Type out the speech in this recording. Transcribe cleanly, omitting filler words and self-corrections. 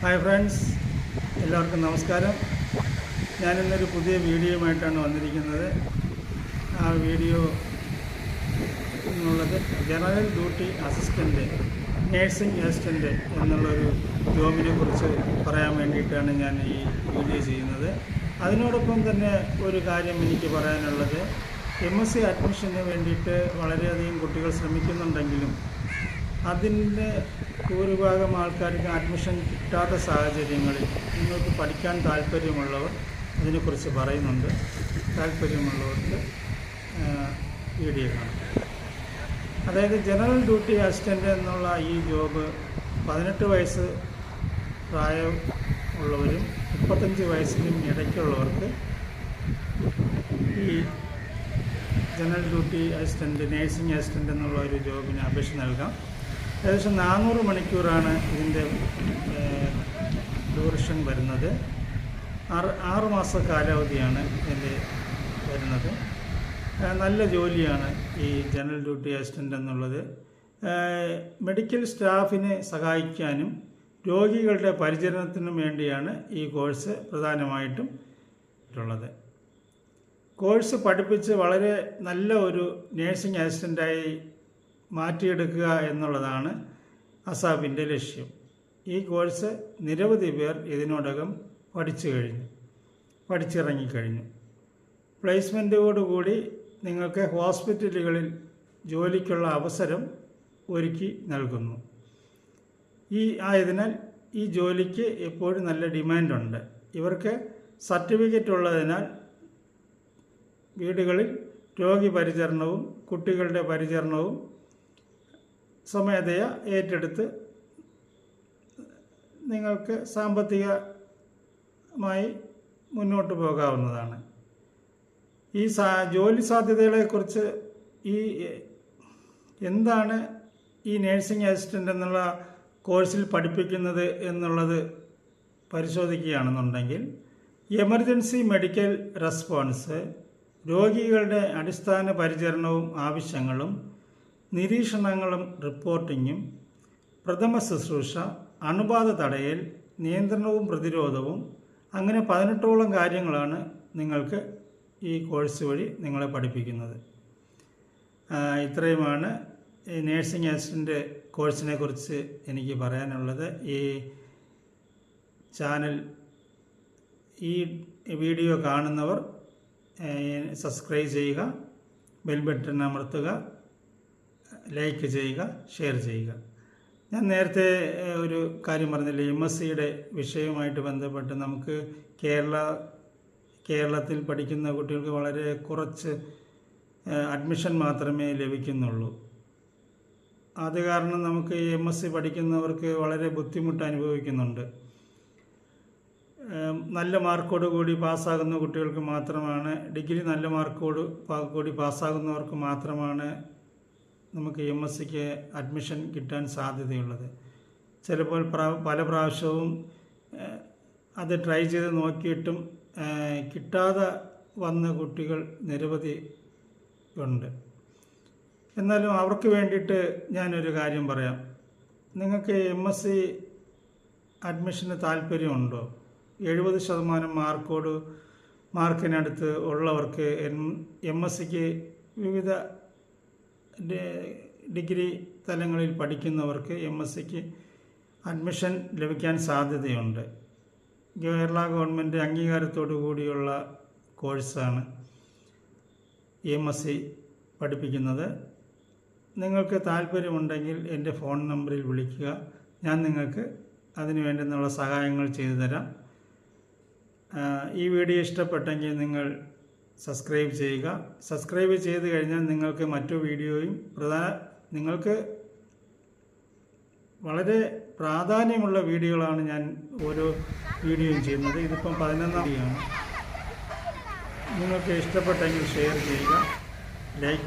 Hi friends, എല്ലാവർക്കും നമസ്കാരം. ഞാനിന്നൊരു പുതിയ വീഡിയോയുമായിട്ടാണ് വന്നിരിക്കുന്നത്. ആ വീഡിയോ എന്നുള്ളത് general duty assistant, nursing assistant എന്നുള്ളൊരു ജോബിനെ കുറിച്ച് പറയാൻ വേണ്ടിയിട്ടാണ് ഞാൻ ഈ വീഡിയോ ചെയ്യുന്നത്. അതിനോടൊപ്പം തന്നെ ഒരു കാര്യം എനിക്ക് പറയാനുള്ളത്, MSc അഡ്മിഷന് വേണ്ടിയിട്ട് വളരെയധികം കുട്ടികൾ ശ്രമിക്കുന്നുണ്ടെങ്കിലും അതിൻ്റെ ഭൂരിഭാഗം ആൾക്കാർക്ക് അഡ്മിഷൻ കിട്ടാത്ത സാഹചര്യങ്ങളിൽ നിങ്ങൾക്ക് പഠിക്കാൻ താല്പര്യമുള്ളവർ അതിനെക്കുറിച്ച് പറയുന്നുണ്ട്. താല്പര്യമുള്ളവർക്ക് വീഡിയോ കാണാം. അതായത് ജനറൽ ഡ്യൂട്ടി അസിസ്റ്റൻ്റ് എന്നുള്ള ഈ ജോബ് 18 വയസ്സ് പ്രായമുള്ളവരും 35 വയസ്സിനും ഇടയ്ക്കുള്ളവർക്ക് ഈ general duty assistant, nursing assistant എന്നുള്ള ഒരു ജോബിന് അപേക്ഷ നൽകാം. ഏകദേശം 400 മണിക്കൂറാണ് ഇതിൻ്റെ ഡ്യൂറേഷൻ വരുന്നത്. 6 മാസ കാലാവധിയാണ് ഇതിൻ്റെ വരുന്നത്. നല്ല ജോലിയാണ് ഈ ജനറൽ ഡ്യൂട്ടി അസിസ്റ്റൻ്റ് എന്നുള്ളത്. മെഡിക്കൽ സ്റ്റാഫിനെ സഹായിക്കാനും രോഗികളുടെ പരിചരണത്തിനും വേണ്ടിയാണ് ഈ കോഴ്സ് പ്രധാനമായിട്ടും ഉള്ളത്. കോഴ്സ് പഠിപ്പിച്ച് വളരെ നല്ല ഒരു നേഴ്സിംഗ് അസിസ്റ്റൻ്റായി മാറ്റിയെടുക്കുക എന്നുള്ളതാണ് അസാബിൻ്റെ ലക്ഷ്യം. ഈ കോഴ്സ് നിരവധി പേർ ഇതിനോടകം പഠിച്ചിറങ്ങിക്കഴിഞ്ഞു. പ്ലേസ്മെൻറ്റോടുകൂടി നിങ്ങൾക്ക് ഹോസ്പിറ്റലുകളിൽ ജോലിക്കുള്ള അവസരം ഒരുക്കി നൽകുന്നു. ആയതിനാൽ ഈ ജോലിക്ക് എപ്പോഴും നല്ല ഡിമാൻഡുണ്ട്. ഇവർക്ക് സർട്ടിഫിക്കറ്റ് ഉള്ളതിനാൽ വീടുകളിൽ രോഗി പരിചരണവും കുട്ടികളുടെ പരിചരണവും സ്വമേധയാ ഏറ്റെടുത്ത് നിങ്ങൾക്ക് സാമ്പത്തികമായി മുന്നോട്ട് പോകാവുന്നതാണ്. ഈ ജോലി സാധ്യതകളെക്കുറിച്ച് എന്താണ് ഈ നേഴ്സിംഗ് അസിസ്റ്റൻ്റ് എന്നുള്ള കോഴ്സിൽ പഠിപ്പിക്കുന്നത് എന്നുള്ളത് പരിശോധിക്കുകയാണെന്നുണ്ടെങ്കിൽ, എമർജൻസി മെഡിക്കൽ റെസ്പോൺസ്, രോഗികളുടെ അടിസ്ഥാന പരിചരണവും ആവശ്യങ്ങളും നിരീക്ഷണങ്ങളും റിപ്പോർട്ടിങ്ങും, പ്രഥമ ശുശ്രൂഷ, അണുബാധ തടയൽ, നിയന്ത്രണവും പ്രതിരോധവും, അങ്ങനെ 18ഓളം കാര്യങ്ങളാണ് നിങ്ങൾക്ക് ഈ കോഴ്സ് വഴി നിങ്ങളെ പഠിപ്പിക്കുന്നത്. ഇത്രയുമാണ് ഈ നേഴ്സിംഗ് അസിസ്റ്റൻ്റ് കോഴ്സിനെ കുറിച്ച് എനിക്ക് പറയാനുള്ളത്. ഈ ചാനൽ, ഈ വീഡിയോ കാണുന്നവർ സബ്സ്ക്രൈബ് ചെയ്യുക, ബെൽ ബട്ടൺ അമർത്തുക, ലൈക്ക് ചെയ്യുക, ഷെയർ ചെയ്യുക. ഞാൻ നേരത്തെ ഒരു കാര്യം പറഞ്ഞില്ലേ, MScയുടെ വിഷയവുമായിട്ട് ബന്ധപ്പെട്ട് നമുക്ക് കേരളത്തിൽ പഠിക്കുന്ന കുട്ടികൾക്ക് വളരെ കുറച്ച് അഡ്മിഷൻ മാത്രമേ ലഭിക്കുന്നുള്ളൂ. അത് കാരണം നമുക്ക് MSc പഠിക്കുന്നവർക്ക് വളരെ ബുദ്ധിമുട്ട് അനുഭവിക്കുന്നുണ്ട്. നല്ല മാർക്കോട് കൂടി പാസ്സാകുന്ന കുട്ടികൾക്ക് മാത്രമാണ്, ഡിഗ്രി നല്ല മാർക്കോട് കൂടി പാസ്സാകുന്നവർക്ക് മാത്രമാണ് നമുക്ക് MScക്ക് അഡ്മിഷൻ കിട്ടാൻ സാധ്യതയുള്ളത്. ചിലപ്പോൾ പല പ്രാവശ്യവും അത് ട്രൈ ചെയ്ത് നോക്കിയിട്ടും കിട്ടാതെ വന്ന കുട്ടികൾ നിരവധി ഉണ്ട്. എന്നാലും അവർക്ക് വേണ്ടിയിട്ട് ഞാനൊരു കാര്യം പറയാം. നിങ്ങൾക്ക് MSc അഡ്മിഷന് താല്പര്യമുണ്ടോ? 70% മാർക്കിനടുത്ത് ഉള്ളവർക്ക് MScക്ക് വിവിധ ഡിഗ്രി തലങ്ങളിൽ പഠിക്കുന്നവർക്ക് MScക്ക് അഡ്മിഷൻ ലഭിക്കാൻ സാധ്യതയുണ്ട്. കേരള ഗവൺമെൻറ് അംഗീകാരത്തോടു കൂടിയുള്ള കോഴ്സാണ് MSc പഠിപ്പിക്കുന്നത്. നിങ്ങൾക്ക് താല്പര്യമുണ്ടെങ്കിൽ എൻ്റെ ഫോൺ നമ്പറിൽ വിളിക്കുക. ഞാൻ നിങ്ങൾക്ക് അതിനു വേണ്ടുന്നുള്ള സഹായങ്ങൾ ചെയ്തു തരാം. ഈ വീഡിയോ ഇഷ്ടപ്പെട്ടെങ്കിൽ നിങ്ങൾ സബ്സ്ക്രൈബ് ചെയ്യുക. സബ്സ്ക്രൈബ് ചെയ്ത് കഴിഞ്ഞാൽ നിങ്ങൾക്ക് മറ്റു വീഡിയോയും നിങ്ങൾക്ക് വളരെ പ്രാധാന്യമുള്ള വീഡിയോകളാണ് ഞാൻ ഓരോ വീഡിയോയും ചെയ്യുന്നത്. ഇതിപ്പം 11ാം വീഡിയോയാണ്. നിങ്ങൾക്ക് ഇഷ്ടപ്പെട്ടെങ്കിൽ ഷെയർ ചെയ്യുക, ലൈക്ക്